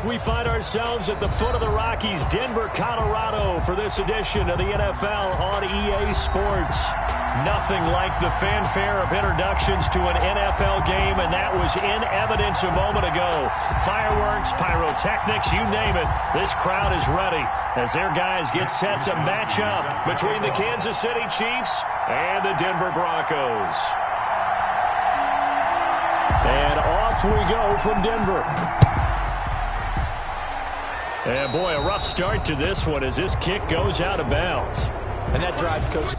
We find ourselves at the foot of the Rockies, Denver, Colorado, for this edition of the NFL on EA Sports. Nothing like the fanfare of introductions to an NFL game, and that was in evidence a moment ago. Fireworks, pyrotechnics, you name it. This crowd is ready as their guys get set to match up between the Kansas City Chiefs and the Denver Broncos. And off we go from Denver. And boy, a rough start to this one as this kick goes out of bounds. And that drives Coach.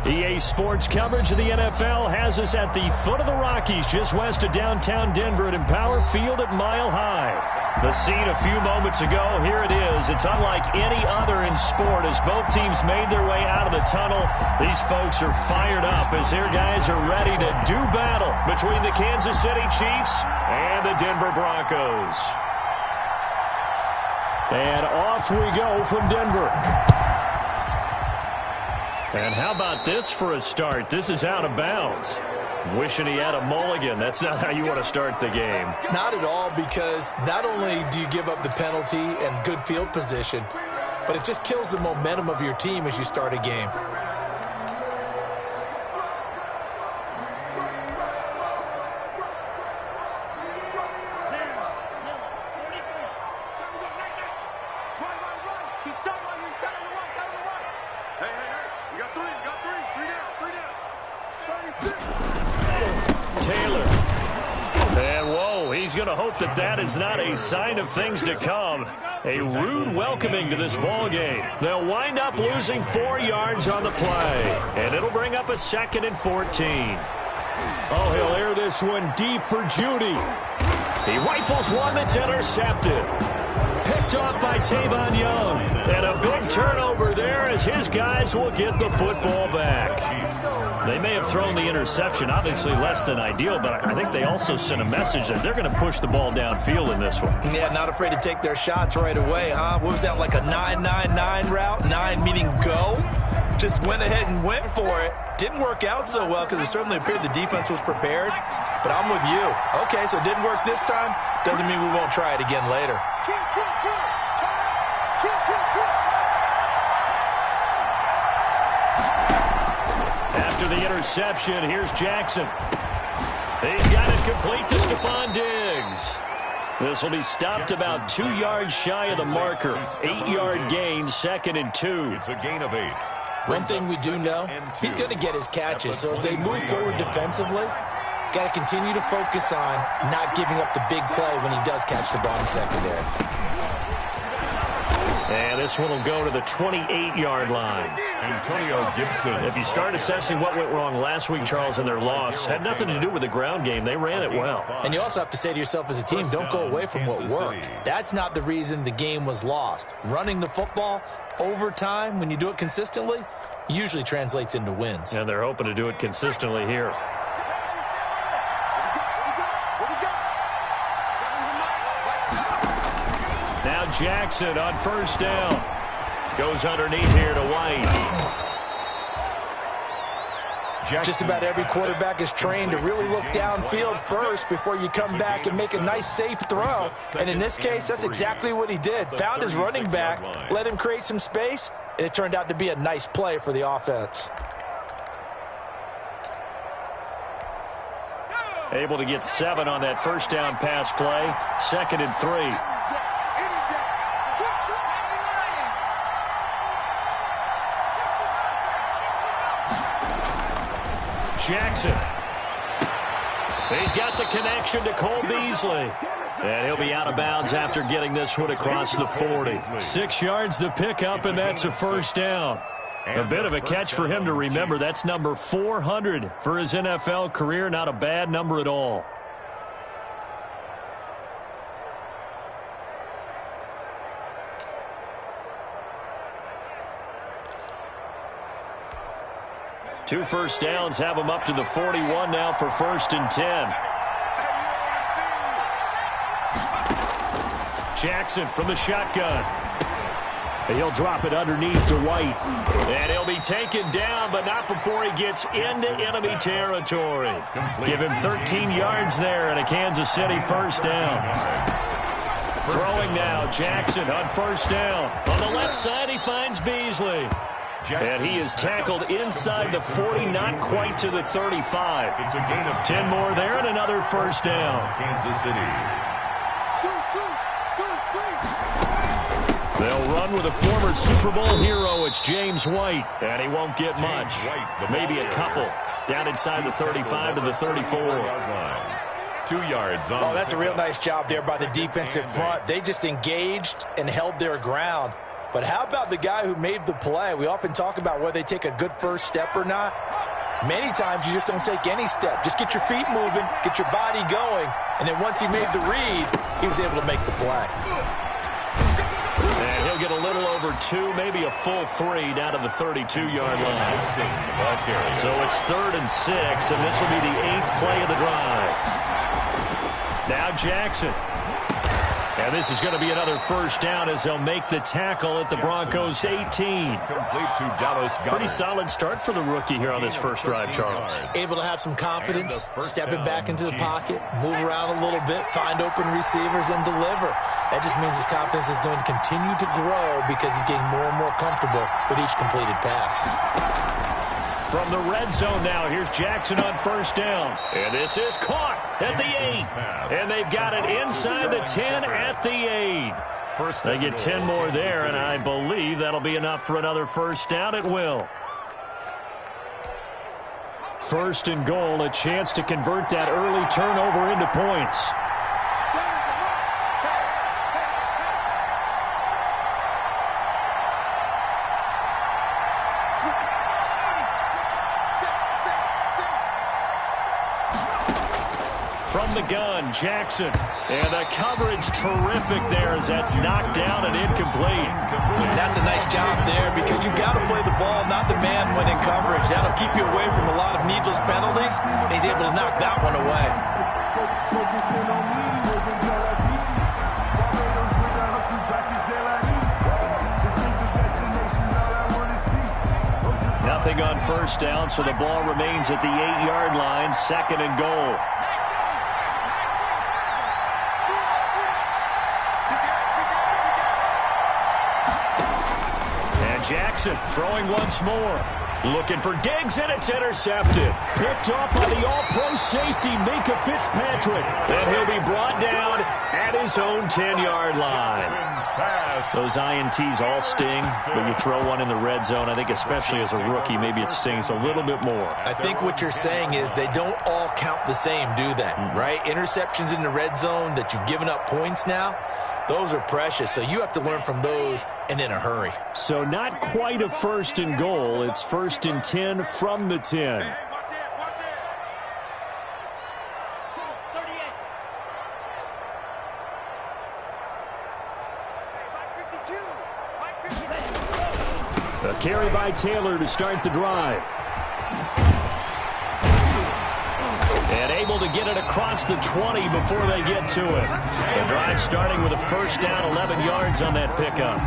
EA Sports coverage of the NFL has us at the foot of the Rockies, just west of downtown Denver at Empower Field at Mile High. The scene a few moments ago, here it is. It's unlike any other in sport as both teams made their way out of the tunnel. These folks are fired up as their guys are ready to do battle between the Kansas City Chiefs and the Denver Broncos. And off we go from Denver. And how about this for a start? This is out of bounds. Wishing he had a mulligan. That's not how you want to start the game. Not at all, because not only do you give up the penalty and good field position, but it just kills the momentum of your team as you start a game. That is not a sign of things to come. A rude welcoming to this ball game. They'll wind up losing 4 yards on the play, and it'll bring up a 2nd and 14. Oh, he'll air this one deep for Judy. He rifles one that's intercepted. Picked off by Tavon Young. And a big turnover there as his guys will get the football back. They may have thrown the interception, obviously less than ideal, but I think they also sent a message that they're going to push the ball downfield in this one. Yeah, not afraid to take their shots right away, huh? What was that, like a 9-9-9 route? 9 meaning go? Just went ahead and went for it. Didn't work out so well because it certainly appeared the defense was prepared. But I'm with you. Okay, so it didn't work this time. Doesn't mean we won't try it again later. After the interception, here's Jackson. He's got it complete to Stephon Diggs. This will be stopped about 2 yards shy of the marker. 8-yard gain, 2nd and 2. It's a gain of 8. One thing we do know, he's going to get his catches. So as they move forward defensively, got to continue to focus on not giving up the big play when he does catch the ball in secondary. And this one will go to the 28-yard line. Antonio Gibson. If you start assessing what went wrong last week, Charles, in their loss, had nothing to do with the ground game. They ran it well. And you also have to say to yourself as a team, don't go away from what worked. That's not the reason the game was lost. Running the football over time, when you do it consistently, usually translates into wins. And they're hoping to do it consistently here. Now Jackson on first down. Goes underneath here to White. Just about every quarterback is trained to really look downfield first before you come back and make a nice, safe throw. And in this case, that's exactly what he did. Found his running back, let him create some space, and it turned out to be a nice play for the offense. Able to get 7 on that first down pass play. 2nd and 3. Jackson. He's got the connection to Cole Beasley. And he'll be out of bounds after getting this one across the 40. 6 yards the pickup, and that's a first down. A bit of a catch for him to remember. That's number 400 for his NFL career. Not a bad number at all. Two first downs have him up to the 41 now for 1st and 10. Jackson from the shotgun. He'll drop it underneath to White. And he'll be taken down, but not before he gets into enemy territory. Give him 13 yards there and a Kansas City first down. Throwing now, Jackson on first down. On the left side, he finds Beasley. And he is tackled inside the 40, not quite to the 35. It's a gain of 10 more there and another first down. Kansas City. They'll run with a former Super Bowl hero. It's James White. And he won't get much. Maybe a couple. Down inside the 35 to the 34. 2 yards on. Oh, that's a real nice job there by the defensive front. They just engaged and held their ground. But how about the guy who made the play? We often talk about whether they take a good first step or not. Many times you just don't take any step. Just get your feet moving, get your body going, and then once he made the read, he was able to make the play. And he'll get a little over 2, maybe a full 3 down to the 32-yard line. So it's 3rd and 6, and this will be the 8th play of the drive. Now Jackson. And this is going to be another first down as they'll make the tackle at the Broncos 18. Complete to Dallas Goedert. Pretty solid start for the rookie here on this first drive, Charles. Able to have some confidence, stepping back into the pocket, move around a little bit, find open receivers, and deliver. That just means his confidence is going to continue to grow because he's getting more and more comfortable with each completed pass. From the red zone now, here's Jackson on first down. And this is caught at the 8. And they've got it inside the 10 at the 8. They get 10 more there, and I believe that'll be enough for another first down. It will. 1st and goal, a chance to convert that early turnover into points. From the gun, Jackson. And the coverage terrific there as that's knocked down and incomplete. That's a nice job there because you've got to play the ball, not the man when in coverage. That'll keep you away from a lot of needless penalties, and he's able to knock that one away. Nothing on first down, so the ball remains at the 8-yard line, 2nd and goal. Jackson throwing once more. Looking for Diggs, and it's intercepted. Picked up by the all-pro safety, Minka Fitzpatrick. And he'll be brought down at his own 10-yard line. Those INTs all sting, but you throw one in the red zone, I think especially as a rookie, maybe it stings a little bit more. I think what you're saying is they don't all count the same, do they? Right? Interceptions in the red zone that you've given up points now, those are precious, so you have to learn from those and in a hurry. So not quite a first and goal. It's 1st and 10 from the 10. A carry by Taylor to start the drive. And able to get it across the 20 before they get to it. The drive starting with a first down, 11 yards on that pickup.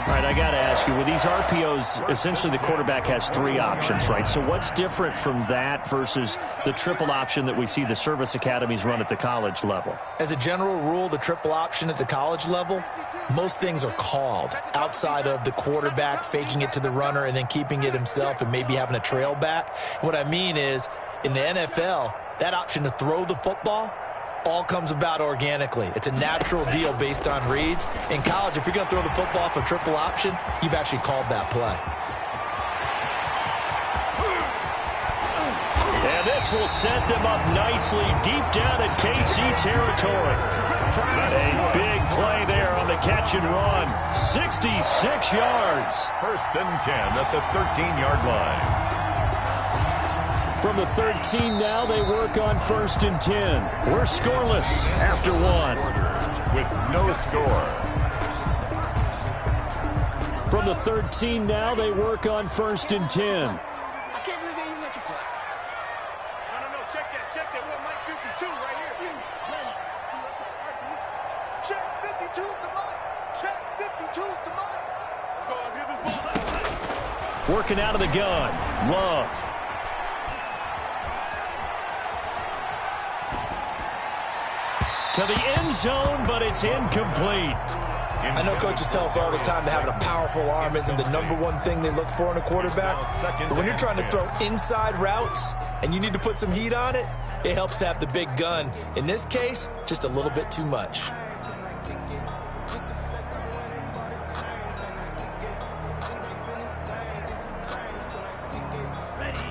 All right, I got to ask you, with these RPOs, essentially the quarterback has 3 options, right? So what's different from that versus the triple option that we see the service academies run at the college level? As a general rule, the triple option at the college level, most things are called outside of the quarterback faking it to the runner and then keeping it himself and maybe having a trail back. What I mean is, in the NFL, that option to throw the football all comes about organically. It's a natural deal based on reads. In college, if you're going to throw the football for triple option, you've actually called that play. And this will set them up nicely deep down in KC territory. A big play there on the catch and run. 66 yards. 1st and 10 at the 13-yard line. From the 13 now, they work on 1st and 10. We're scoreless after 1. With no score. From the 13 now, they work on 1st and 10. I can't believe they even let you play. No, check that. We're on Mike 52 right here. Check 52 to Mike. Check 52 to Mike. Let's get this ball. Working out of the gun. Love. To the end zone, but it's incomplete. I know coaches tell us all the time that having a powerful arm isn't the #1 thing they look for in a quarterback. But when you're trying to throw inside routes and you need to put some heat on it, it helps have the big gun. In this case, just a little bit too much.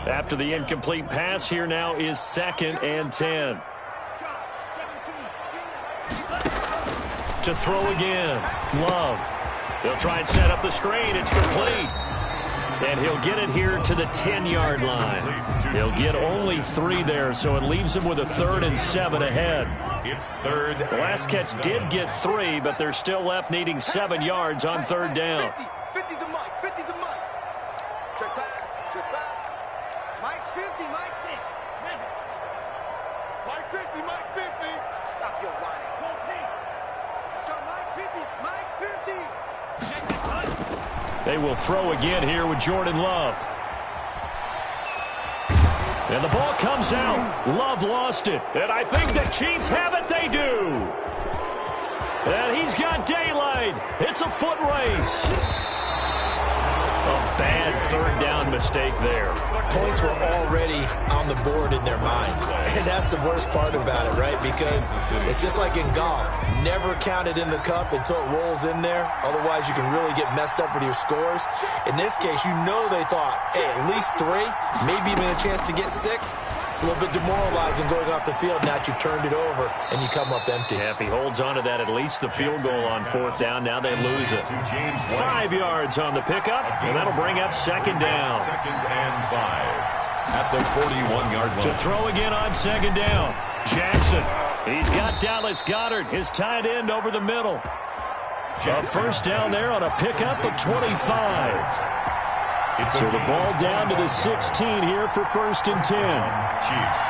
After the incomplete pass, here now is 2nd and 10. To throw again. Love. They'll try and set up the screen. It's complete. And he'll get it here to the 10-yard line. He'll get only 3 there, so it leaves him with a 3rd and 7 ahead. It's 3rd. The last catch did get 3, but they're still left needing 7 yards on 3rd down. 50 to Mike. 50 to Mike. Check back. Mike's 50. Mike's 50. Mike 50. Mike 50. Stop your whining. Let's go, Mike 50. Mike 50. They will throw again here with Jordan Love. And the ball comes out. Love lost it. And I think the Chiefs have it. They do. And he's got daylight. It's a foot race. A bad 3rd down mistake there. Points were already on the board in their mind. And that's the worst part about it, right? Because it's just like in golf. Never count it in the cup until it rolls in there. Otherwise, you can really get messed up with your scores. In this case, you know they thought, hey, at least 3, maybe even a chance to get 6. It's a little bit demoralizing going off the field now that you've turned it over and you come up empty. Yeah, if he holds on to that, at least the field goal on 4th down. Now they lose it. 5 yards on the pickup, and that'll bring up 2nd down. 2nd and 5 at the 41-yard line. To throw again on 2nd down. Jackson. He's got Dallas Goedert, his tight end, over the middle. A first down there on a pickup of 25. So the ball down to the 16 here for 1st and 10. Chiefs.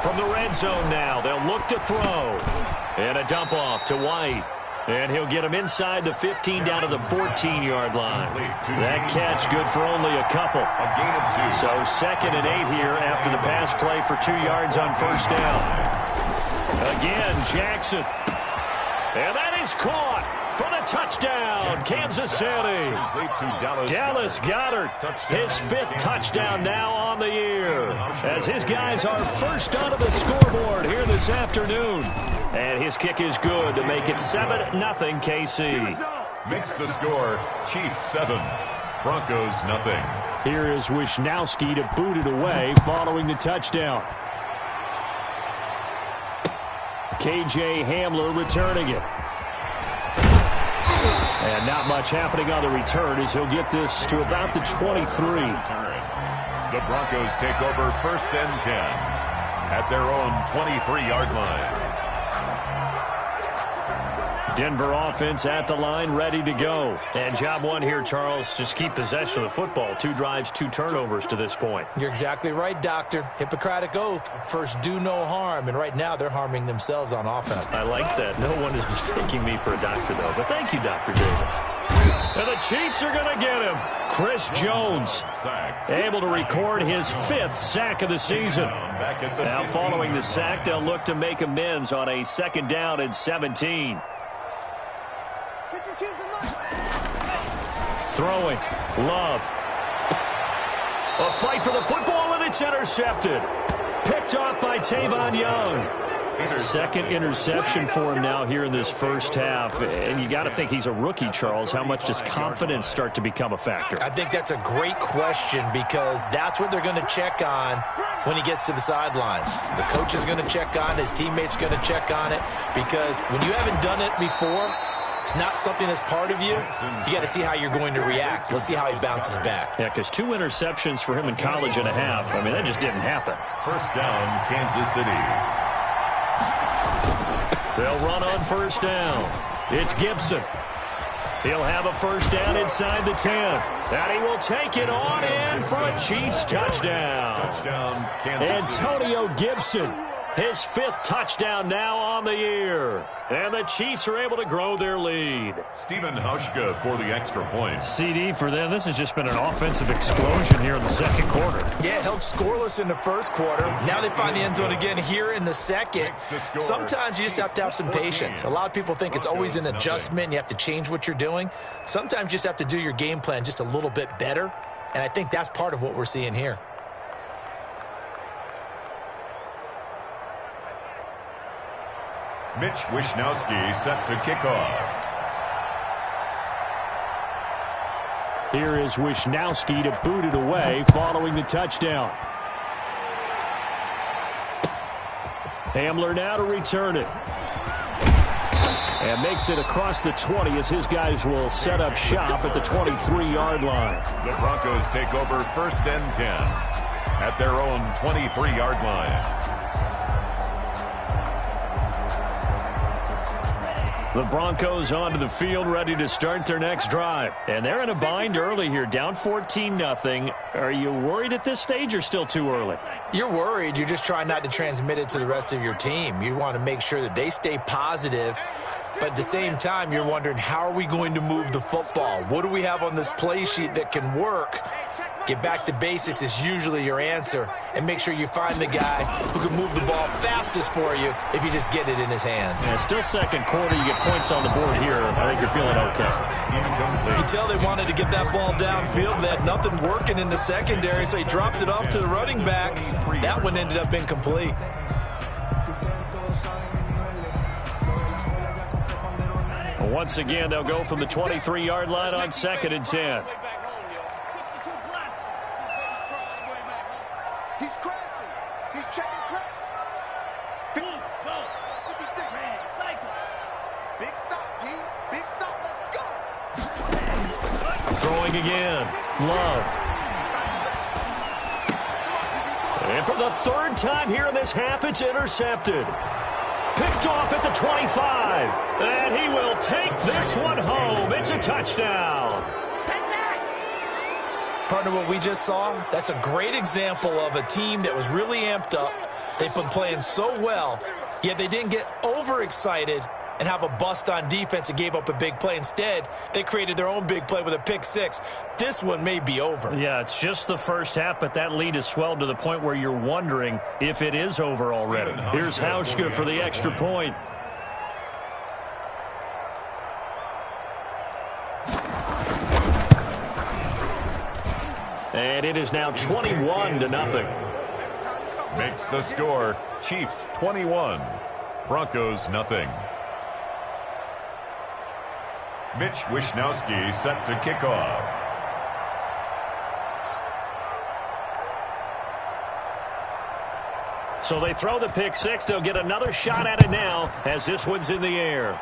From the red zone now, they'll look to throw. And a dump off to White. And he'll get him inside the 15 down to the 14-yard line. That catch good for only a couple. A gain of 2. So 2nd and 8 here after the pass play for 2 yards on first down. Again, Jackson. And that is caught. for the touchdown, Kansas City. Dallas Goedert, his 5th touchdown now on the year, as his guys are first onto the scoreboard here this afternoon. And his kick is good to make it 7-0 KC. Makes the score Chiefs 7, Broncos nothing. Here is Wisnowski to boot it away following the touchdown. KJ Hamler returning it. And not much happening on the return as he'll get this to about the 23. The Broncos take over 1st and 10 at their own 23-yard line. Denver offense at the line, ready to go. And job one here, Charles, just keep possession of the football. 2 drives, 2 turnovers to this point. You're exactly right, Doctor. Hippocratic oath. First, do no harm. And right now, they're harming themselves on offense. I like that. No one is mistaking me for a doctor, though. But thank you, Dr. Davis. And the Chiefs are going to get him. Chris Jones able to record his 5th sack of the season. Now, following the sack, they'll look to make amends on a 2nd down and 17. Throwing. Love. A fight for the football, and it's intercepted. Picked off by Tavon Young. 2nd interception for him now here in this first half. And you got to think he's a rookie, Charles. How much does confidence start to become a factor? I think that's a great question because that's what they're going to check on when he gets to the sidelines. The coach is going to check on it. His teammates are going to check on it because when you haven't done it before, it's not something that's part of you. You got to see how you're going to react. Let's see how he bounces back. Yeah, because 2 interceptions for him in college and a half. I mean, that just didn't happen. 1st down, Kansas City. They'll run on 1st down. It's Gibson. He'll have a 1st down inside the 10. And he will take it on in for a Chiefs touchdown. Antonio Gibson. His 5th touchdown now on the year. And the Chiefs are able to grow their lead. Stephen Hauschka for the extra point. CD for them. This has just been an offensive explosion here in the 2nd quarter. Yeah, held scoreless in the 1st quarter. Now they find the end zone again here in the 2nd. Sometimes you just have to have some patience. A lot of people think it's always an adjustment. You have to change what you're doing. Sometimes you just have to do your game plan just a little bit better. And I think that's part of what we're seeing here. Mitch Wisnowski set to kick off. Here is Wisnowski to boot it away following the touchdown. Hamler now to return it. And makes it across the 20 as his guys will set up shop at the 23-yard line. The Broncos take over 1st and 10 at their own 23-yard line. The Broncos onto the field, ready to start their next drive. And they're in a bind early here, down 14-0. Are you worried at this stage or still too early? You're worried. You're just trying not to transmit it to the rest of your team. You want to make sure that they stay positive. But at the same time, you're wondering, how are we going to move the football? What do we have on this play sheet that can work? Get back to basics is usually your answer. And make sure you find the guy who can move the ball fastest for you if you just get it in his hands. Yeah, still 2nd quarter. You get points on the board here. I think you're feeling okay. You can tell they wanted to get that ball downfield. They had nothing working in the secondary, so he dropped it off to the running back. That one ended up incomplete. Once again, they'll go from the 23-yard line on 2nd and 10. He's crashing. He's checking crash. Big stop, G. Big stop. Let's go. Throwing again. Love. And for the 3rd time here in this half, it's intercepted. Picked off at the 25. And he will take this one home. It's a touchdown. Partner, what we just saw, that's a great example of a team that was really amped up. They've been playing so well, yet they didn't get overexcited and have a bust on defense and gave up a big play. Instead, they created their own big play with a pick 6. This one may be over. Yeah, it's just the first half, but that lead has swelled to the point where you're wondering if it is over already. Here's Hauschka for the extra point. And it is now 21-0. Makes the score Chiefs 21, Broncos nothing. Mitch Wishnowsky set to kick off. So they throw the pick six. They'll get another shot at it now as this one's in the air.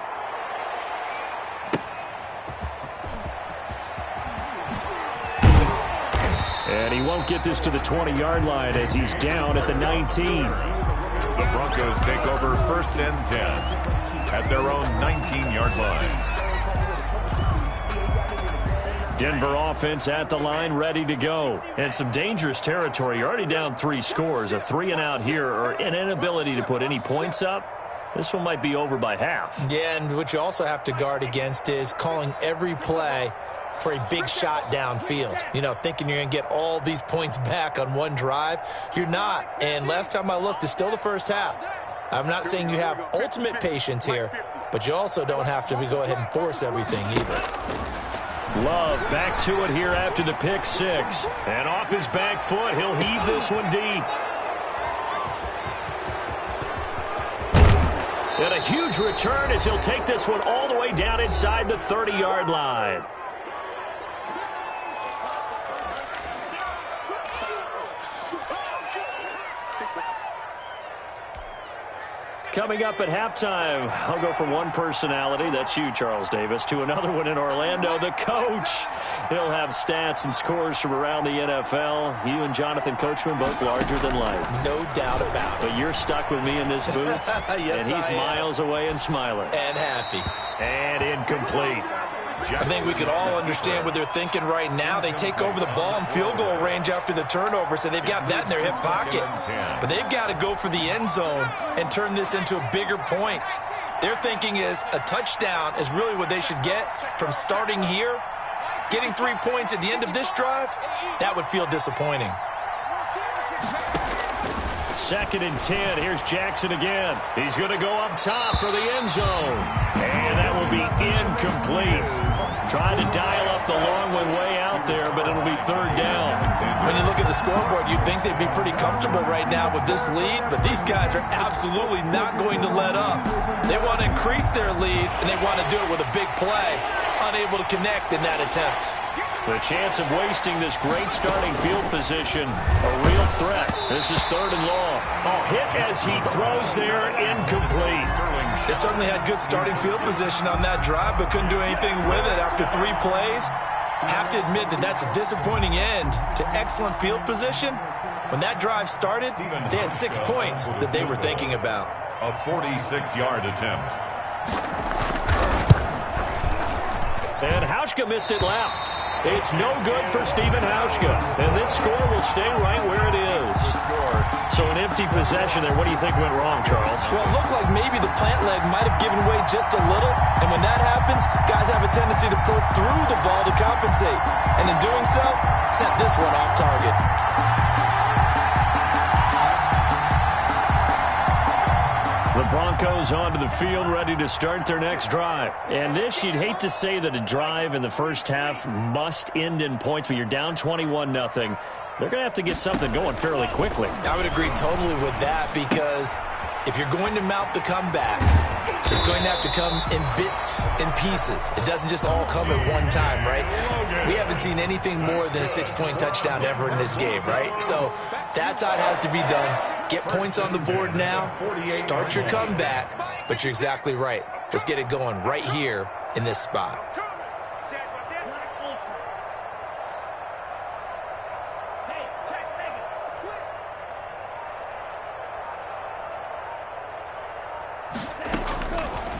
And he won't get this to the 20-yard line as he's down at the 19. The Broncos take over 1st and 10 at their own 19-yard line. Denver offense at the line, ready to go. And some dangerous territory. You're already down 3 scores. A 3-and-out here, or an inability to put any points up. This one might be over by half. Yeah, and what you also have to guard against is calling every play for a big shot downfield. You know, thinking you're going to get all these points back on one drive. You're not. And last time I looked, it's still the first half. I'm not saying you have ultimate patience here, but you also don't have to go ahead and force everything either. Love back to it here after the pick six. And off his back foot, he'll heave this one deep. And a huge return as he'll take this one all the way down inside the 30-yard line. Coming up at halftime, I'll go from one personality, that's you, Charles Davis, to another one in Orlando, the coach. He'll have stats and scores from around the NFL. You and Jonathan Coachman, both larger than life. No doubt about it. But you're stuck with me in this booth, yes, and he's miles away and smiling. And happy. And incomplete. I think we can all understand what they're thinking right now. They take over the ball in field goal range after the turnover, so they've got that in their hip pocket. But they've got to go for the end zone and turn this into bigger points. Their thinking is a touchdown is really what they should get from starting here. Getting 3 points at the end of this drive, that would feel disappointing. 2nd and 10. Here's Jackson again. He's going to go up top for the end zone. And that will be incomplete. Trying to dial up the long one way out there, but it'll be 3rd down. When you look at the scoreboard, you'd think they'd be pretty comfortable right now with this lead, but these guys are absolutely not going to let up. They want to increase their lead, and they want to do it with a big play. Unable to connect in that attempt. The chance of wasting this great starting field position, a real threat. This is 3rd and long. Hit as he throws there, incomplete. They certainly had good starting field position on that drive, but couldn't do anything with it after 3 plays. Have to admit that that's a disappointing end to excellent field position. When that drive started, they had 6 points that they were thinking about. A 46-yard attempt. And Hauschka missed it left. It's no good for Stephen Hauschka. And this score will stay right where it is. So an empty possession there. What do you think went wrong, Charles? Well, it looked like maybe the plant leg might have given way just a little. And when that happens, guys have a tendency to pull through the ball to compensate. And in doing so, sent this one off target. The Broncos onto the field, ready to start their next drive. And this, you'd hate to say that a drive in the first half must end in points, but you're down 21-0. They're going to have to get something going fairly quickly. I would agree totally with that, because if you're going to mount the comeback, it's going to have to come in bits and pieces. It doesn't just all come at one time, right? We haven't seen anything more than a 6-point touchdown ever in this game, right? So that's how it has to be done. Get points on the board now, start your comeback, but you're exactly right. Let's get it going right here in this spot.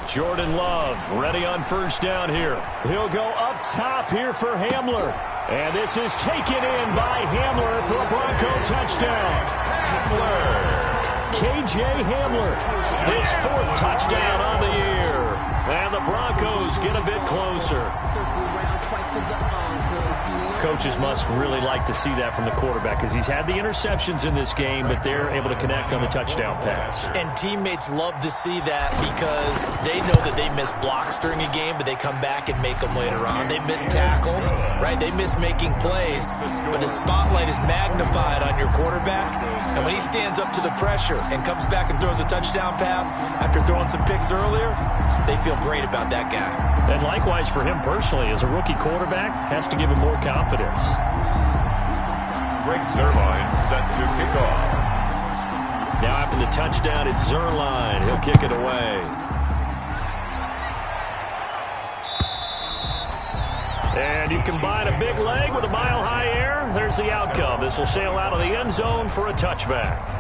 Jordan Love ready on 1st down here. He'll go up top here for Hamler. And this is taken in by Hamler for a Bronco touchdown. KJ Hamler, his 4th touchdown on the year. And the Broncos get a bit closer. Coaches must really like to see that from the quarterback because he's had the interceptions in this game, but they're able to connect on the touchdown pass. And teammates love to see that because they know that they miss blocks during a game, but they come back and make them later on. They miss tackles, right? They miss making plays, but the spotlight is magnified on your quarterback. And when he stands up to the pressure and comes back and throws a touchdown pass after throwing some picks earlier, they feel great about that guy. And likewise for him personally, as a rookie quarterback, has to give him more confidence. Greg Zuerlein set to kick off. Now after the touchdown, it's Zuerlein. He'll kick it away. And you combine a big leg with a mile-high air. There's the outcome. This will sail out of the end zone for a touchback.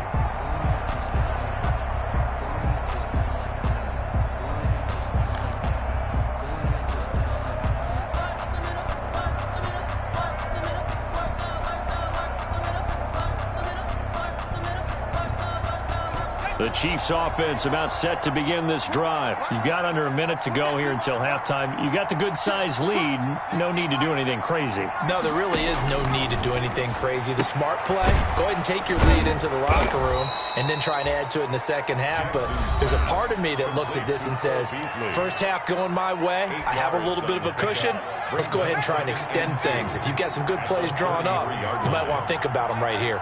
The Chiefs offense about set to begin this drive. You've got under a minute to go here until halftime. You got the good-sized lead. No need to do anything crazy. No, there really is no need to do anything crazy. The smart play, go ahead and take your lead into the locker room and then try and add to it in the second half. But there's a part of me that looks at this and says, first half going my way, I have a little bit of a cushion. Let's go ahead and try and extend things. If you've got some good plays drawn up, you might want to think about them right here.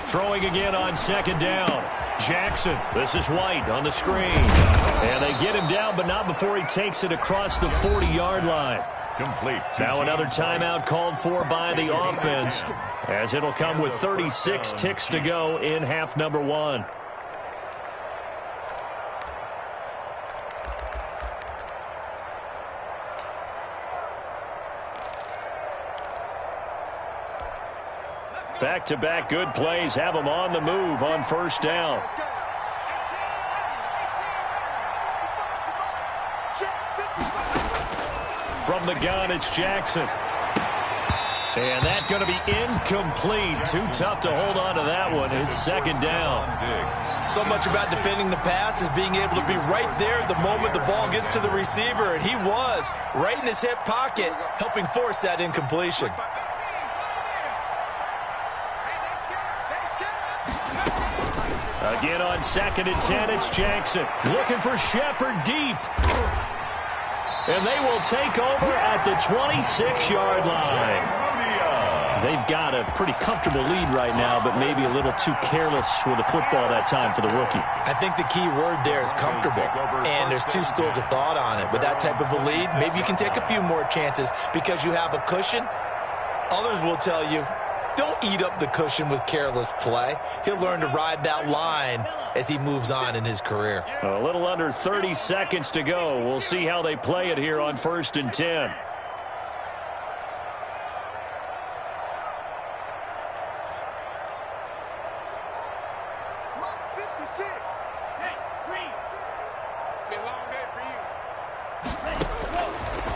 Throwing again on second down. Jackson, this is White on the screen. And they get him down, but not before he takes it across the 40-yard line. Complete. Now another timeout called for by the offense, as it'll come with 36 ticks to go in half number one. Back-to-back good plays have them on the move on first down. From the gun, it's Jackson. And that's going to be incomplete. Too tough to hold on to that one. It's second down. So much about defending the pass is being able to be right there the moment the ball gets to the receiver. And he was right in his hip pocket, helping force that incompletion. Again on second and 10, it's Jackson. Looking for Shepard deep. And they will take over at the 26-yard line. They've got a pretty comfortable lead right now, but maybe a little too careless with the football that time for the rookie. I think the key word there is comfortable. And there's two schools of thought on it. With that type of a lead, maybe you can take a few more chances because you have a cushion. Others will tell you, don't eat up the cushion with careless play. He'll learn to ride that line as he moves on in his career. A little under 30 seconds to go. We'll see how they play it here on first and 10.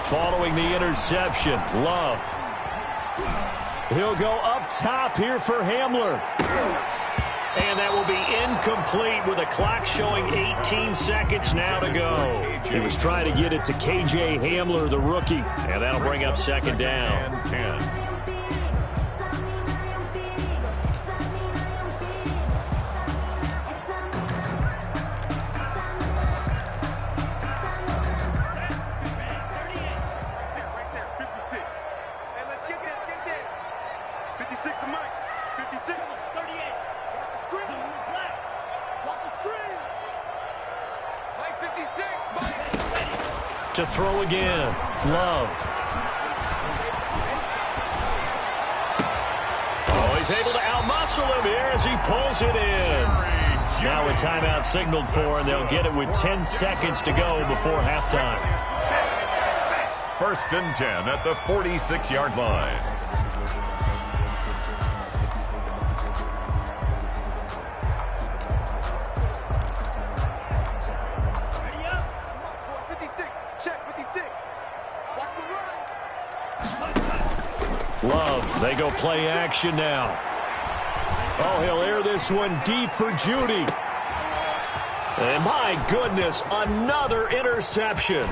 Following the interception, Love. He'll go up top here for Hamler. And that will be incomplete with a clock showing 18 seconds now to go. He was trying to get it to KJ Hamler, the rookie. And that'll bring up second down. 10. To throw again, Love. Oh, he's able to outmuscle him here as he pulls it in. Now a timeout signaled for, and they'll get it with 10 seconds to go before halftime. First and 10 at the 46-yard line. Love, they go play action now. Oh, he'll air this one deep for Judy. And my goodness, another interception.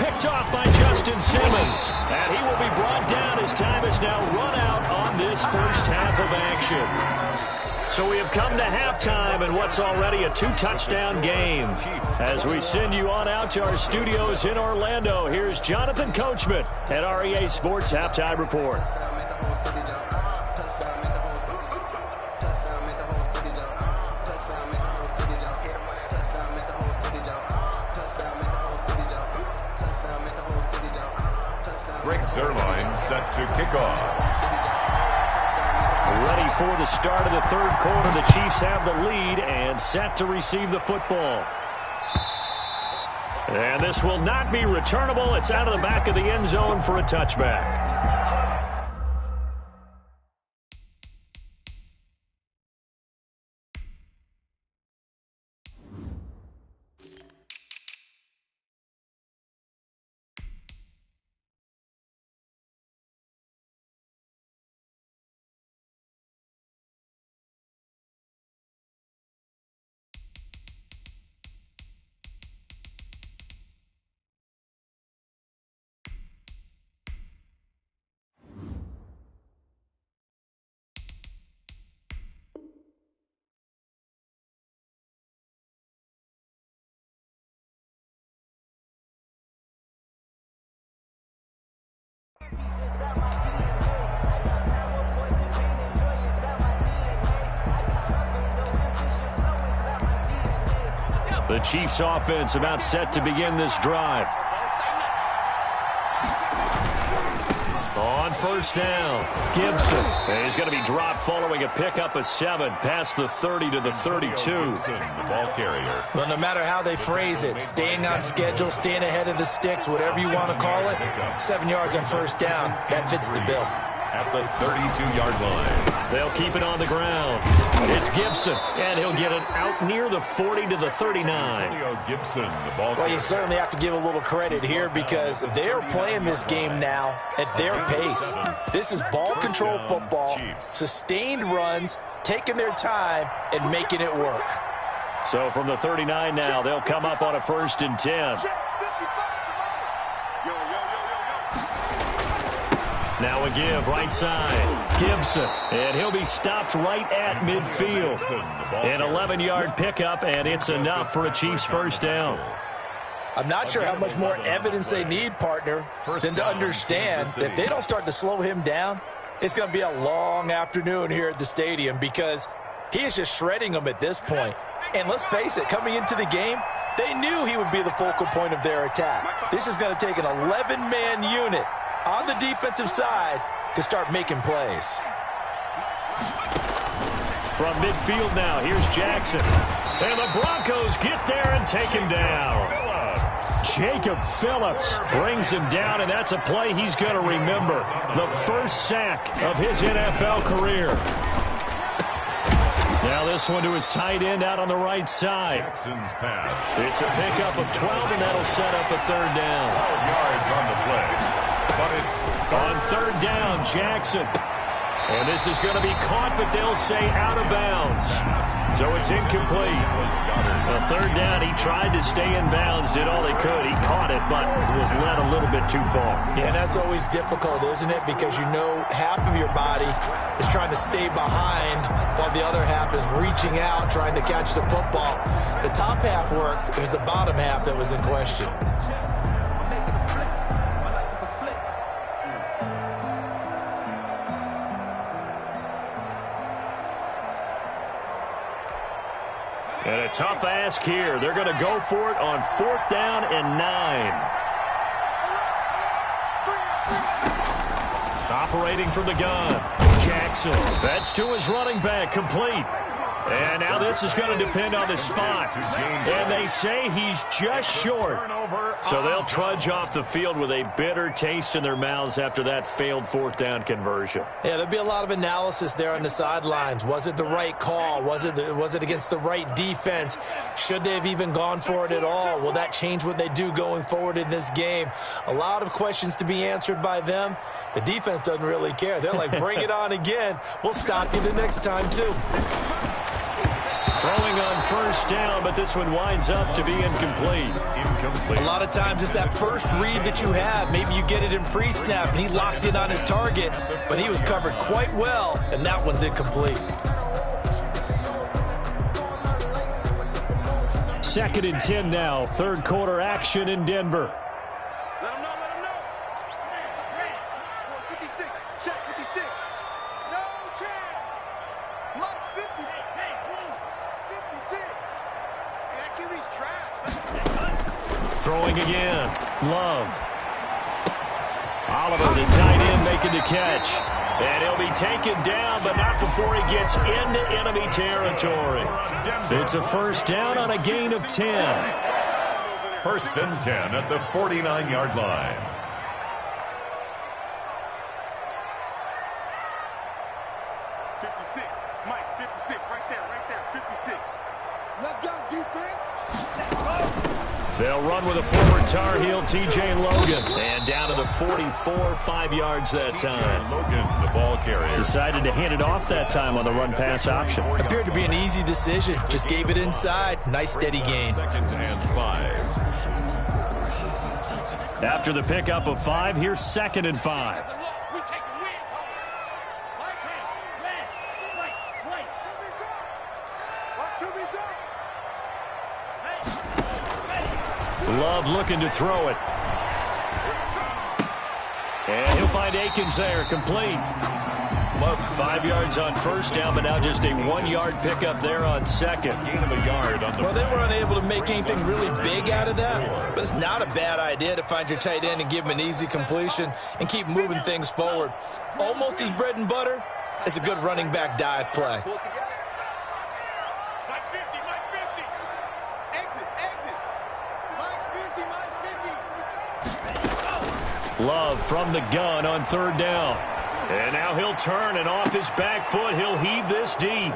picked off by Justin Simmons. And he will be brought down as time is now run out on this first half of action. So we have come to halftime in what's already a 2-touchdown game. As we send you on out to our studios in Orlando, here's Jonathan Coachman at REA Sports Halftime Report. Zerline set to kick off. Ready for the start of the third quarter. The Chiefs have the lead and set to receive the football. And this will not be returnable. It's out of the back of the end zone for a touchback. The Chiefs offense about set to begin this drive. On first down, Gibson. And he's going to be dropped following a pickup of 7 past the 30 to the 32. The ball carrier. Well, no matter how they phrase it, staying on schedule, staying ahead of the sticks, whatever you want to call it, 7 yards on first down, that fits the bill. At the 32-yard line. They'll keep it on the ground. It's Gibson, and he'll get it out near the 40 to the 39. Gibson, the ball. Well, you certainly have to give a little credit here because they are playing this game now at their pace. This is ball control football, sustained runs, taking their time, and making it work. So from the 39 now, they'll come up on a 1st and 10. Now a give, right side, Gibson, and he'll be stopped right at midfield. An 11-yard pickup, and it's enough for a Chiefs first down. I'm not sure how much more evidence they need, partner, than to understand that if they don't start to slow him down, it's going to be a long afternoon here at the stadium because he is just shredding them at this point. And let's face it, coming into the game, they knew he would be the focal point of their attack. This is going to take an 11-man unit on the defensive side to start making plays. From midfield now, here's Jackson. And the Broncos get there and take him down. Jacob Phillips brings him down, and that's a play he's going to remember. The first sack of his NFL career. Now this one to his tight end out on the right side. Jackson's pass. It's a pickup of 12, and that'll set up a 3rd down. 12 yards on the play. But it's on 3rd down, Jackson. And this is going to be caught, but they'll say out of bounds. So it's incomplete. The 3rd down, he tried to stay in bounds, did all he could. He caught it, but was led a little bit too far. Yeah, that's always difficult, isn't it? Because you know half of your body is trying to stay behind while the other half is reaching out, trying to catch the football. The top half worked. It was the bottom half that was in question. And a tough ask here. They're going to go for it on 4th down and 9. Operating from the gun, Jackson. That's to his running back, complete. And now this is going to depend on the spot. And they say he's just short. So they'll trudge off the field with a bitter taste in their mouths after that failed 4th down conversion. Yeah, there'll be a lot of analysis there on the sidelines. Was it the right call? Was it against the right defense? Should they have even gone for it at all? Will that change what they do going forward in this game? A lot of questions to be answered by them. The defense doesn't really care. They're like, bring it on again. We'll stop you the next time, too. Throwing on first down, but this one winds up to be incomplete. A lot of times it's that first read that you have. Maybe you get it in pre-snap, and he locked in on his target, but he was covered quite well, and that one's incomplete. 2nd and 10 now. Third quarter action in Denver. Let him know, let him know. 56, check 56. No chance. Mike 56. 56. Hey, that QB's trash. Throwing again. Love. Oliver, the tight end, making the catch. And he'll be taken down, but not before he gets into enemy territory. It's a first down on a gain of 10. 1st and 10 at the 49-yard line. Mike, 56, right there, 56. Let's go, defense. They'll run with a forward Tar Heel, T.J. Logan. And down to the 44, 5 yards that time. Logan, the ball carrier. Decided to hand it off that time on the run-pass option. Appeared to be an easy decision. Just gave it inside. Nice, steady gain. 2nd and 5. After the pickup of 5, here's 2nd and 5. Love looking to throw it. And he'll find Akins there, complete. Love 5 yards on first down, but now just a 1-yard pickup there on 2nd. Gain of a yard on the Well, they were unable to make anything really big out of that, but it's not a bad idea to find your tight end and give him an easy completion and keep moving things forward. Almost his bread and butter. It's a good running back dive play. Pull it together. Mike 50, Mike 50. Exit, exit. Mike's 50, Mike's 50. Love from the gun on 3rd down. And now he'll turn, and off his back foot, he'll heave this deep.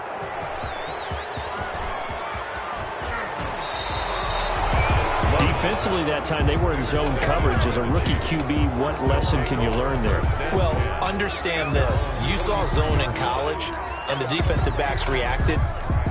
Defensively that time, they were in zone coverage. As a rookie QB, what lesson can you learn there? Well, understand this. You saw zone in college, and the defensive backs reacted,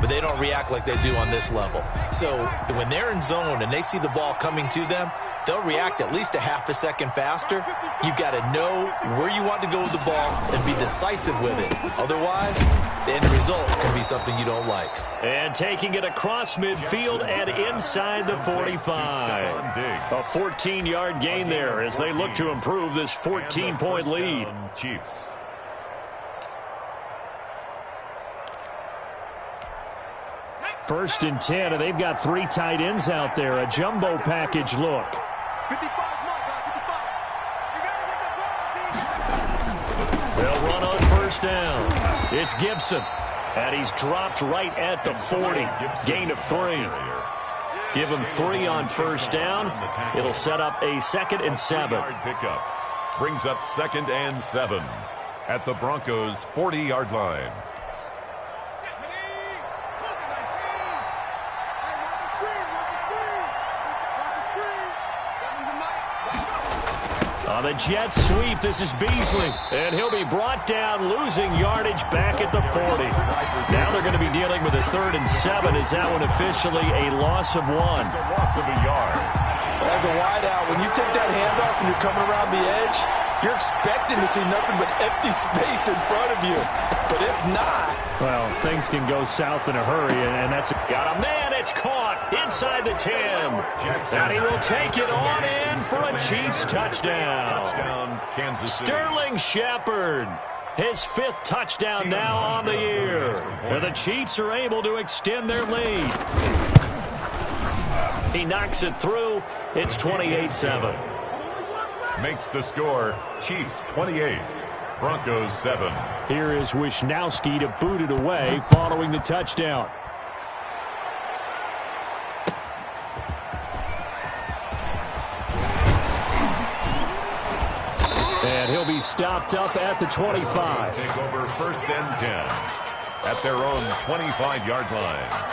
but they don't react like they do on this level. So when they're in zone and they see the ball coming to them, they'll react at least a half a second faster. You've got to know where you want to go with the ball and be decisive with it. Otherwise, the end result can be something you don't like. And taking it across midfield and inside the 45. A 14-yard gain there as they look to improve this 14-point lead. Chiefs. First and 10, and they've got 3 tight ends out there. A jumbo package look. 55, Mike, 55. They'll run on first down. It's Gibson. And he's dropped right at the 40. Gain of 3. Give him 3 on first down. It'll set up a 2nd and 7. Pickup brings up 2nd and 7 at the Broncos' 40-yard line. On the jet sweep, this is Beasley. And he'll be brought down, losing yardage back at the 40. Now they're going to be dealing with a 3rd and 7. Is that one officially a loss of 1? It's a loss of a yard. As a wideout, when you take that handoff and you're coming around the edge, you're expecting to see nothing but empty space in front of you. But if not... Well, things can go south in a hurry, and that's... Got a man, it's caught inside the 10. And he will take it on in for a Chiefs touchdown. Kansas City. Sterling Shepard, his 5th touchdown now on the year. And the Chiefs are able to extend their lead. He knocks it through. It's 28-7. Makes the score Chiefs 28, Broncos 7. Here is Wisnowski to boot it away following the touchdown. And he'll be stopped up at the 25. Take over 1st and 10 at their own 25-yard line.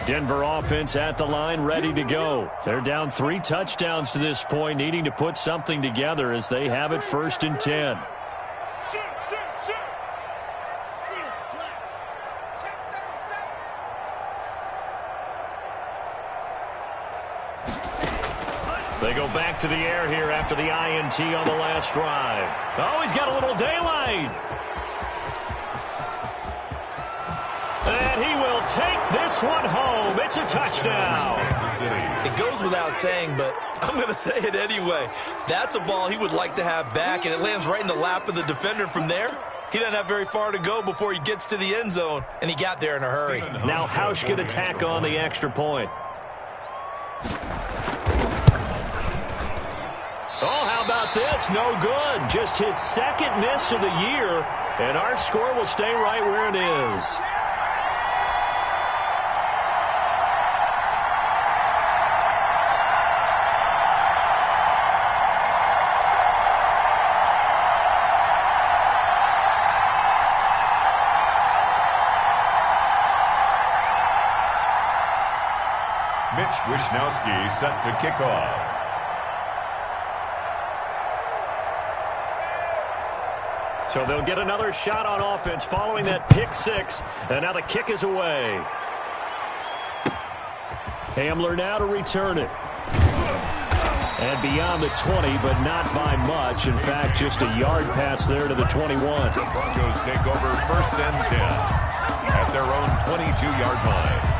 Denver offense at the line, ready to go. They're down 3 touchdowns to this point, needing to put something together as they have it 1st and 10. They go back to the air here after the INT on the last drive. Oh, he's got a little daylight. And he will take this one home. It's a touchdown. It goes without saying, but I'm going to say it anyway. That's a ball he would like to have back, and it lands right in the lap of the defender from there. He doesn't have very far to go before he gets to the end zone, and he got there in a hurry. Now Hausch can attack on the extra point. Oh, how about this? No good. Just his second miss of the year, and our score will stay right where it is. Mitch Wishnowsky set to kick off. So they'll get another shot on offense following that pick six. And now the kick is away. Hamler now to return it. And beyond the 20, but not by much. In fact, just a yard pass there to the 21. The Broncos take over 1st and 10 at their own 22-yard line.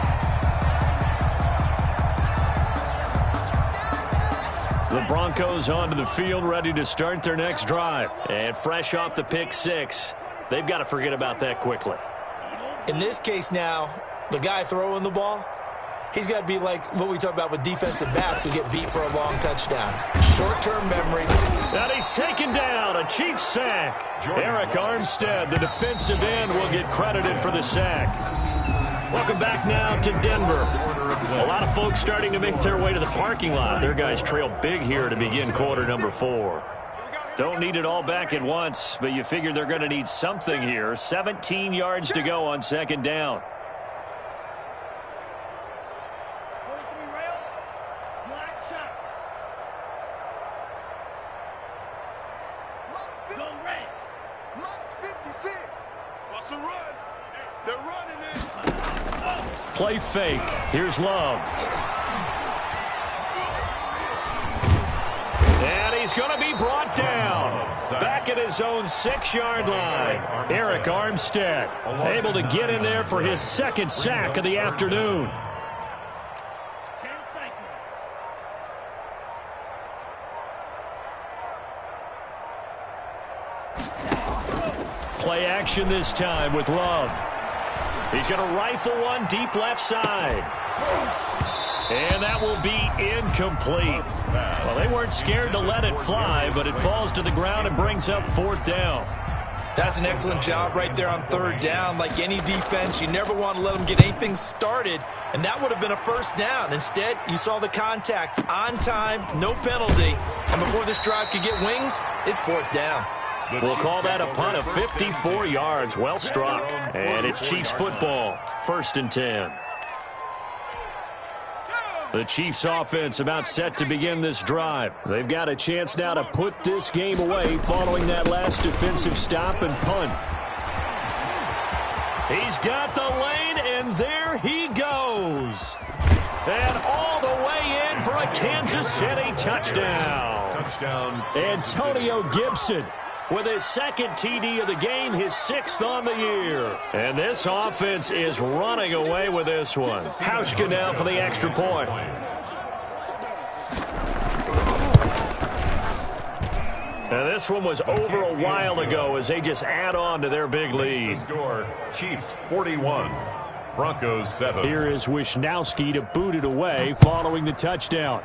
The Broncos onto the field, ready to start their next drive. And fresh off the pick six, they've got to forget about that quickly. In this case now, the guy throwing the ball, he's got to be like what we talk about with defensive backs who get beat for a long touchdown. Short-term memory. And he's taken down, a Chiefs sack. Eric Armstead, the defensive end, will get credited for the sack. Welcome back now to Denver. A lot of folks starting to make their way to the parking lot. Their guys trail big here to begin quarter number 4. Don't need it all back at once, but you figure they're going to need something here. 17 yards to go on 2nd down. Play fake. Here's Love. And he's going to be brought down. Back at his own 6-yard line. Eric Armstead able to get in there for his 2nd sack of the afternoon. Play action this time with Love. He's going to rifle one deep left side. And that will be incomplete. Well, they weren't scared to let it fly, but it falls to the ground and brings up 4th down. That's an excellent job right there on 3rd down. Like any defense, you never want to let them get anything started, and that would have been a 1st down. Instead, you saw the contact on time, no penalty, and before this drive could get wings, it's 4th down. We'll call that a punt of 54 yards. Well struck. And it's Chiefs football. 1st and 10. The Chiefs offense about set to begin this drive. They've got a chance now to put this game away following that last defensive stop and punt. He's got the lane, and there he goes. And all the way in for a Kansas City touchdown. Antonio Gibson with his 2nd TD of the game, his 6th on the year. And this offense is running away with this one. Hauschka now for the extra point. And this one was over a while ago as they just add on to their big lead. Score, Chiefs 41, Broncos 7. Here is Wishnowsky to boot it away following the touchdown.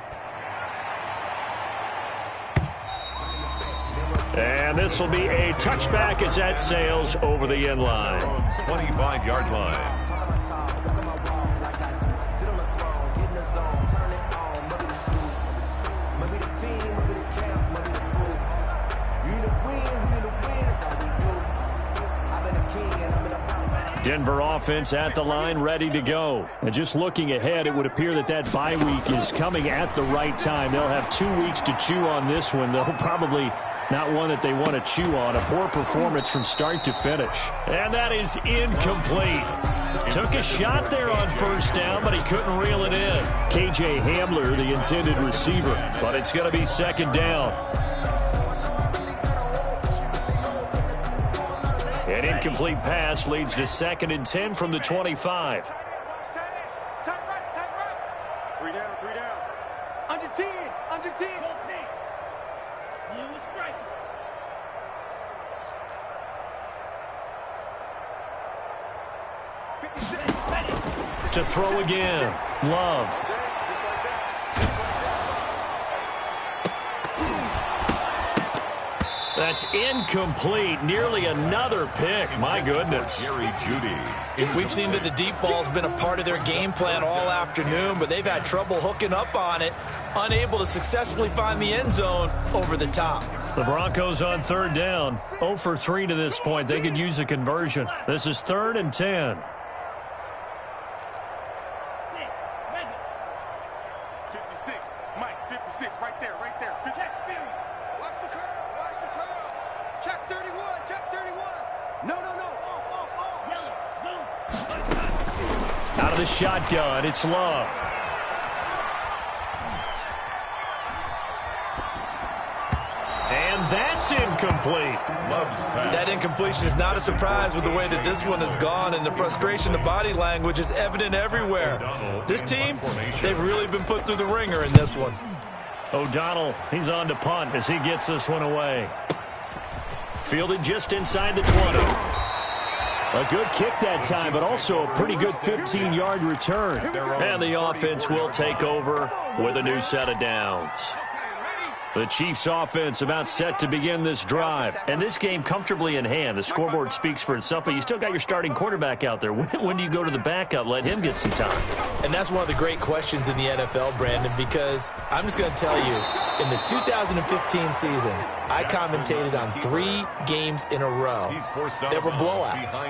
And this will be a touchback as that sails over the end line. 25-yard line. Denver offense at the line, ready to go. And just looking ahead, it would appear that that bye week is coming at the right time. They'll have 2 weeks to chew on this one, though probably not one that they want to chew on. A poor performance from start to finish. And that is incomplete. Took a shot there on first down, but he couldn't reel it in. K.J. Hamler, the intended receiver, but it's going to be second down. An incomplete pass leads to 2nd and 10 from the 25. Tight right. 3 down, 3 down. Under 10, under 10. To throw again. Love. Just like that. That's incomplete. Nearly another pick. My goodness. Jerry Jeudy. We've seen that the deep ball's been a part of their game plan all afternoon, but they've had trouble hooking up on it, unable to successfully find the end zone over the top. The Broncos on 3rd down. 0 for 3 to this point. They could use a conversion. This is 3rd and 10. 56. Mike, 56. Right there, right there. Watch the curve. Watch the curves. Check 31. Check 31. No. Off. Out of the shotgun, it's Love. And that's incomplete. Love's pass. That incompletion is not a surprise with the way that this one has gone, and the frustration, the body language is evident everywhere. This team, they've really been put through the ringer in this one. O'Donnell, he's on to punt as he gets this one away. Fielded just inside the 20. A good kick that time, but also a pretty good 15-yard return. And the offense will take over with a new set of downs. The Chiefs offense about set to begin this drive. And this game comfortably in hand. The scoreboard speaks for itself, but you still got your starting quarterback out there. When do you go to the backup? Let him get some time. And that's one of the great questions in the NFL, Brandon, because I'm just going to tell you, in the 2015 season, I commentated on 3 games in a row. There were blowouts.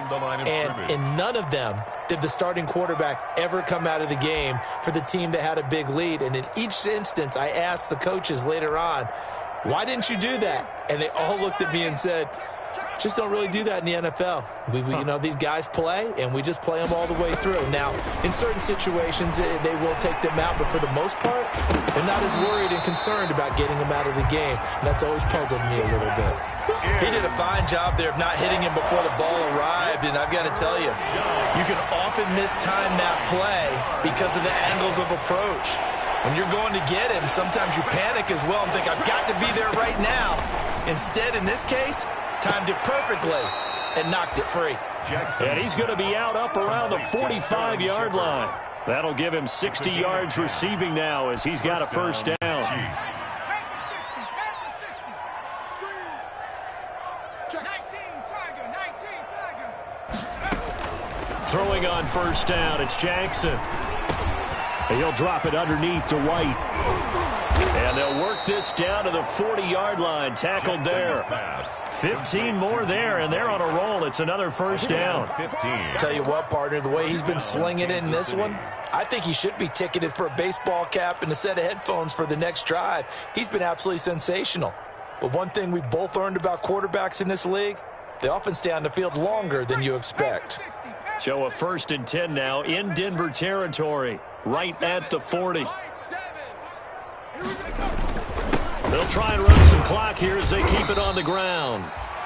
And in none of them did the starting quarterback ever come out of the game for the team that had a big lead. And in each instance, I asked the coaches later on, why didn't you do that? And they all looked at me and said, just don't really do that in the NFL. You know, these guys play, and we just play them all the way through. Now, in certain situations, they will take them out, but for the most part, they're not as worried and concerned about getting them out of the game, and that's always puzzled me a little bit. He did a fine job there of not hitting him before the ball arrived, and I've got to tell you, you can often mistime that play because of the angles of approach. When you're going to get him, sometimes you panic as well and think, I've got to be there right now. Instead, in this case, timed it perfectly and knocked it free. And he's going to be out up around the 45-yard line. That'll give him 60 yards receiving now as he's got a first down. Throwing on first down, it's Jackson. And he'll drop it underneath to White. And they'll work this down to the 40-yard line. Tackled there. 15 more there, and they're on a roll. It's another first down. Tell you what, partner, the way he's been slinging it in this one, I think he should be ticketed for a baseball cap and a set of headphones for the next drive. He's been absolutely sensational. But one thing we both learned about quarterbacks in this league, they often stay on the field longer than you expect. So a 1st and 10 now in Denver territory, right at the 40. They'll try and run some clock here as they keep it on the ground.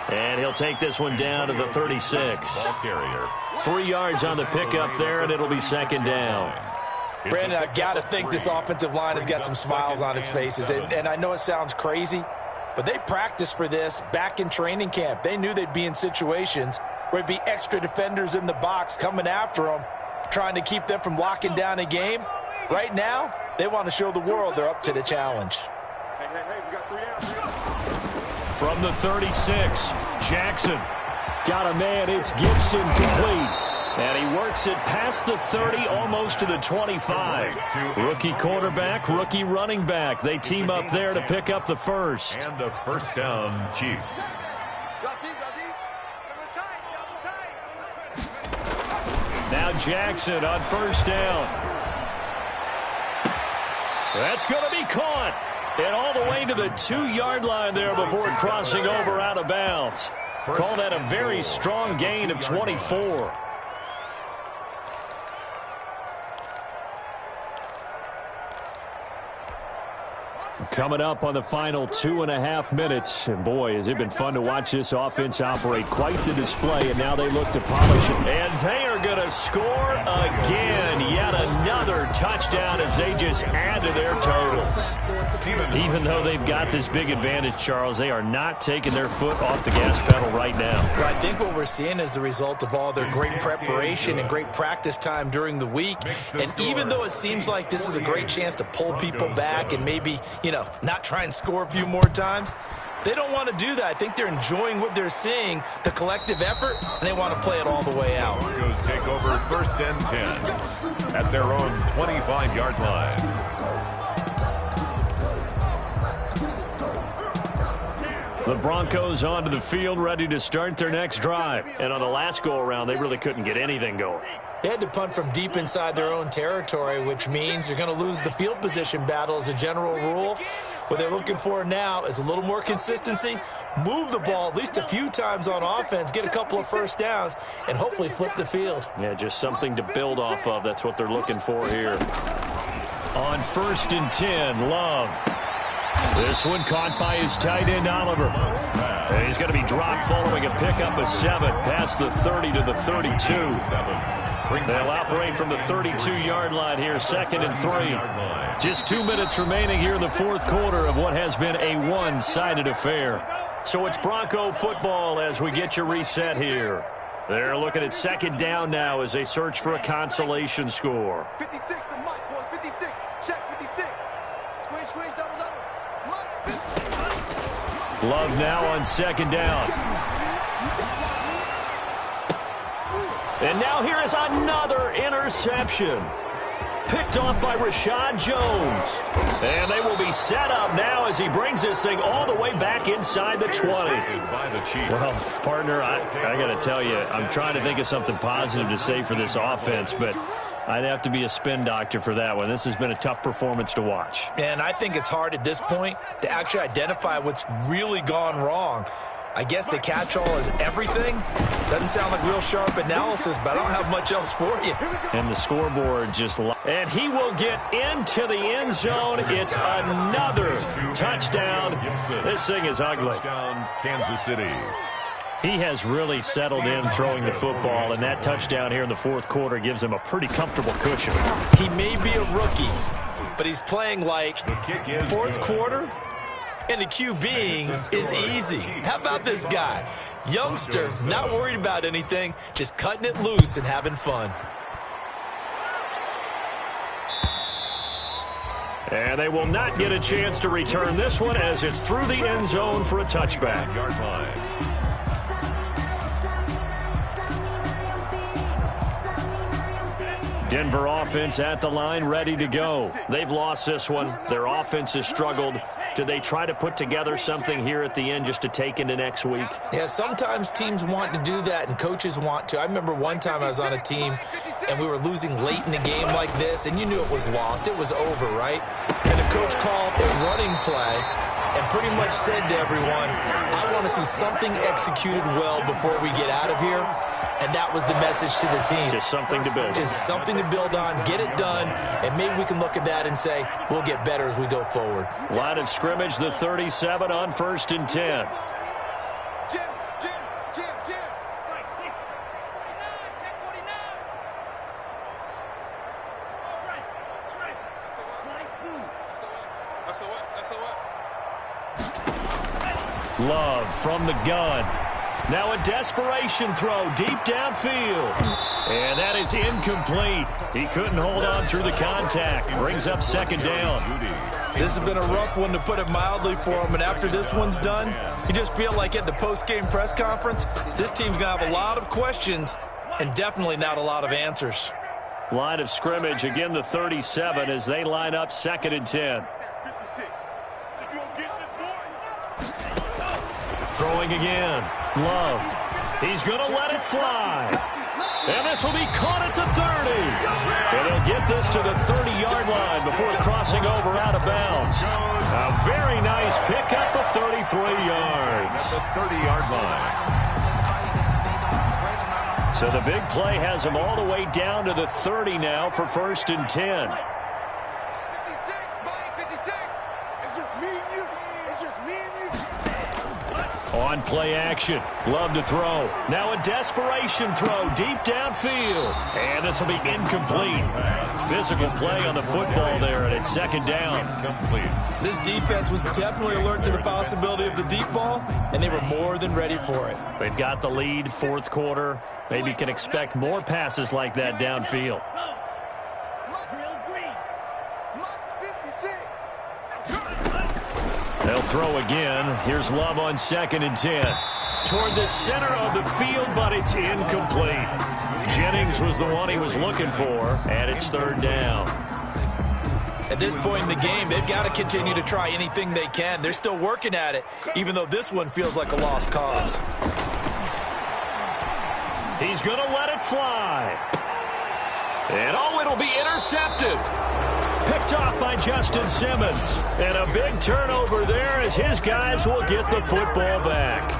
And he'll take this one down to the 36. 3 yards on the pickup there, and it'll be second down. Brandon, I've got to think this offensive line has got some smiles on its faces. And I know it sounds crazy, but they practiced for this back in training camp. They knew they'd be in situations where it'd be extra defenders in the box coming after them, trying to keep them from locking down a game. Right now, they want to show the world they're up to the challenge. Hey, we got 3 down. From the 36, Jackson got a man. It's Gibson complete. And he works it past the 30, almost to the 25. Rookie quarterback, rookie running back. They team up there to pick up the first. And a first down, Chiefs. Drop deep. Double tight. Now Jackson on first down. That's going to be caught. And all the way to the 2-yard line there before crossing over out of bounds. Call that a very strong gain of 24. Coming up on the final 2.5 minutes. And boy, has it been fun to watch this offense operate. Quite the display, and now they look to polish it. And they are going to score again. Yet another touchdown as they just add to their totals. Even though they've got this big advantage, Charles, they are not taking their foot off the gas pedal right now. Well, I think what we're seeing is the result of all their great preparation and great practice time during the week. And even though it seems like this is a great chance to pull people back and maybe, not try and score a few more times, they don't want to do that. I think they're enjoying what they're seeing, the collective effort, and they want to play it all the way out. Broncos take over 1st and 10 at their own 25-yard line. The Broncos onto the field, ready to start their next drive. And on the last go-around, they really couldn't get anything going. They had to punt from deep inside their own territory, which means you're going to lose the field position battle as a general rule. What they're looking for now is a little more consistency, move the ball at least a few times on offense, get a couple of first downs, and hopefully flip the field. Yeah, just something to build off of. That's what they're looking for here. On 1st and 10, Love. This one caught by his tight end, Oliver. And he's going to be dropped following a pickup of 7 past the 30 to the 32. They'll operate from the 32-yard line here, 2nd and 3. Just 2 minutes remaining here in the fourth quarter of what has been a one-sided affair. So it's Bronco football as we get you reset here. They're looking at 2nd down now as they search for a consolation score. 56 to Mike, boys. 56. Check 56. Squeeze, double. Mike, 56. Love now on 2nd down. And now here is another interception. Picked off by Rashad Jones. And they will be set up now as he brings this thing all the way back inside the 20. Well, partner, I got to tell you, I'm trying to think of something positive to say for this offense, but I'd have to be a spin doctor for that one. This has been a tough performance to watch. And I think it's hard at this point to actually identify what's really gone wrong. I guess the catch-all is everything. Doesn't sound like real sharp analysis, but I don't have much else for you. And the scoreboard just... And he will get into the end zone. It's another touchdown. This thing is ugly. Touchdown, Kansas City. He has really settled in throwing the football, and that touchdown here in the fourth quarter gives him a pretty comfortable cushion. He may be a rookie, but he's playing like fourth quarter. And the QBing is easy. How about this guy? Youngster, not worried about anything, just cutting it loose and having fun. And they will not get a chance to return this one as it's through the end zone for a touchback. Yard line. Denver offense at the line, ready to go. They've lost this one. Their offense has struggled. Do they try to put together something here at the end just to take into next week? Yeah, sometimes teams want to do that and coaches want to. I remember one time I was on a team and we were losing late in the game like this, and you knew it was lost. It was over, right? And the coach called a running play and pretty much said to everyone, I want to see something executed well before we get out of here. And that was the message to the team. Just something to build. Just something to build on, get it done, and maybe we can look at that and say, we'll get better as we go forward. Line of scrimmage, the 37 on 1st and 10. Jim. Love from the gun. Now a desperation throw deep downfield. And that is incomplete. He couldn't hold on through the contact. Brings up 2nd down. This has been a rough one, to put it mildly, for him. And after this one's done, you just feel like at the post-game press conference, this team's going to have a lot of questions and definitely not a lot of answers. Line of scrimmage, again the 37 as they line up 2nd and 10. 56. Throwing again. Love. He's going to let it fly. And this will be caught at the 30. And he'll get this to the 30-yard line before crossing over out of bounds. A very nice pickup of 33 yards. The 30-yard line. So the big play has him all the way down to the 30 now for 1st and 10. 56, Mike, 56. It's just me. It's just me and you. On play action. Love to throw. Now a desperation throw deep downfield. And this will be incomplete. Physical play on the football there, and it's second down. Complete. This defense was definitely alert to the possibility of the deep ball, and they were more than ready for it. They've got the lead, fourth quarter. Maybe can expect more passes like that downfield. They'll throw again. Here's Love on 2nd and 10. Toward the center of the field, but it's incomplete. Jennings was the one he was looking for, and it's third down. At this point in the game, they've got to continue to try anything they can. They're still working at it, even though this one feels like a lost cause. He's going to let it fly. And oh, it'll be intercepted. Picked off by Justin Simmons. And a big turnover there as his guys will get the football back.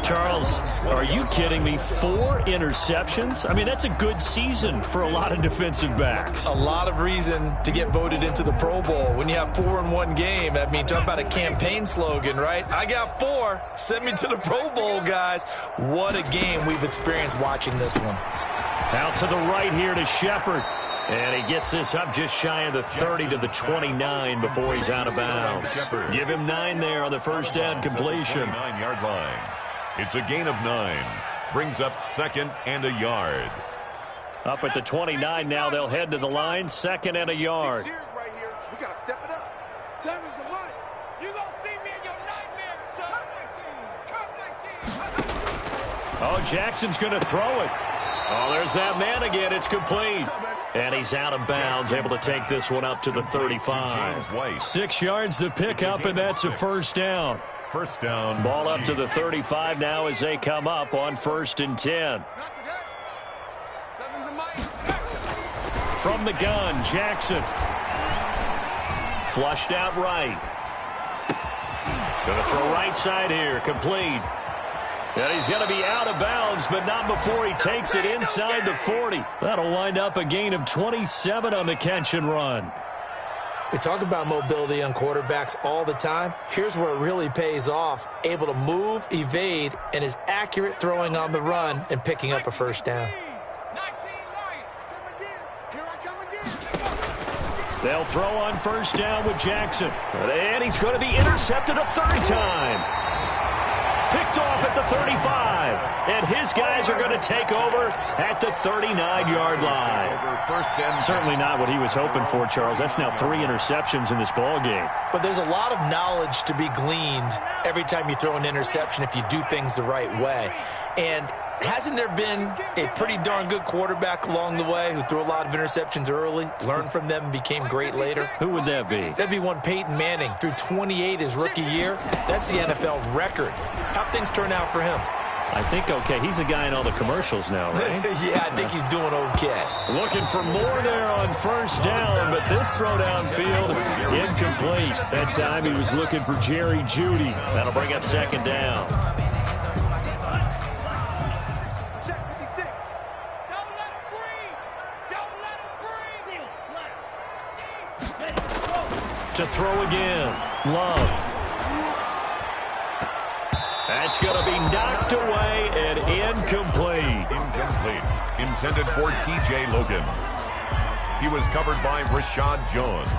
Charles, are you kidding me? 4 interceptions? I mean, that's a good season for a lot of defensive backs. A lot of reason to get voted into the Pro Bowl. When you have 4 in one game, I mean, talk about a campaign slogan, right? I got 4. Send me to the Pro Bowl, guys. What a game we've experienced watching this one. Out to the right here to Shepard. And he gets this up just shy of the 30 to the 29 before he's out of bounds. Give him 9 there on the first down completion. 9-yard line. It's a gain of 9. Brings up 2nd and a yard. Up at the 29 now, they'll head to the line. 2nd and a yard. We got to step it up. Time is the money. You going to see me in your nightmares, son. Come 19. Oh, Jackson's going to throw it. Oh, there's that man again. It's complete. And he's out of bounds, able to take this one up to the 35. 6 yards the pickup, and that's a first down. First down. Ball up to the 35 now as they come up on 1st and 10. From the gun, Jackson. Flushed out right. Going to throw right side here, complete. And he's going to be out of bounds, but not before he takes it inside the 40. That'll wind up a gain of 27 on the catch and run. We talk about mobility on quarterbacks all the time. Here's where it really pays off. Able to move, evade, and is accurate throwing on the run and picking up a first down. They'll throw on first down with Jackson. And he's going to be intercepted a 3rd time. Picked off at the 35. And his guys are going to take over at the 39-yard line. Certainly not what he was hoping for, Charles. That's now 3 interceptions in this ball game. But there's a lot of knowledge to be gleaned every time you throw an interception if you do things the right way. And hasn't there been a pretty darn good quarterback along the way who threw a lot of interceptions early, learned from them, and became great later? Who would that be? That'd be one Peyton Manning. Threw 28 his rookie year. That's the NFL record. How'd things turn out for him? I think okay. He's a guy in all the commercials now, right? Yeah, I think he's doing okay. Looking for more there on first down, but this throw downfield incomplete. That time he was looking for Jerry Jeudy. That'll bring up 2nd down. To throw again, Love. That's going to be knocked away and incomplete. Incomplete. Intended for T.J. Logan. He was covered by Rashad Jones.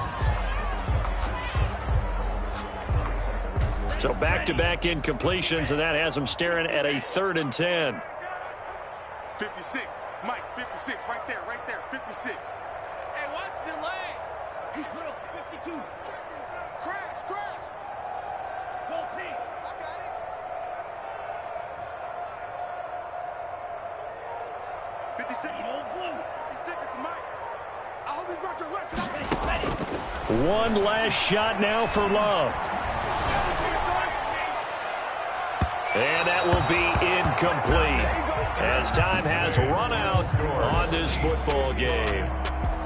So back-to-back incompletions, and that has him staring at a 3rd and 10. 56. Mike, 56. Right there, 56. Hey, watch the leg. He's 52. Crash. Go pink. I got it. 56. Old blue. 56 is Mike. I hope he brought your left. One last shot now for Love. And that will be incomplete as time has run out on this football game.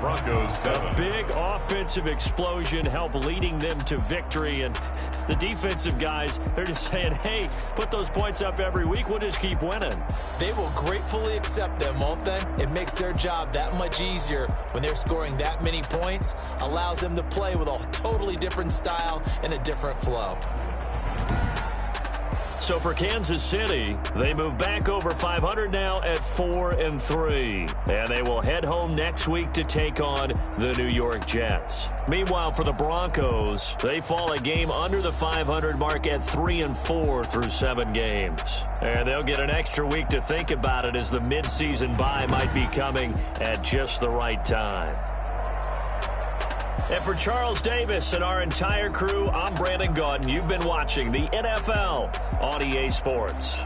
Broncos 7. A big offensive explosion helped leading them to victory, and The defensive guys, they're just saying, hey, put those points up every week. We'll just keep winning. They will gratefully accept them, won't they? It makes their job that much easier when they're scoring that many points. Allows them to play with a totally different style and a different flow. So for Kansas City, they move back over 500 now at 4-3. And they will head home next week to take on the New York Jets. Meanwhile, for the Broncos, they fall a game under the 500 mark at 3-4 through 7 games. And they'll get an extra week to think about it as the midseason bye might be coming at just the right time. And for Charles Davis and our entire crew, I'm Brandon Gaudin. You've been watching the NFL on EA Sports.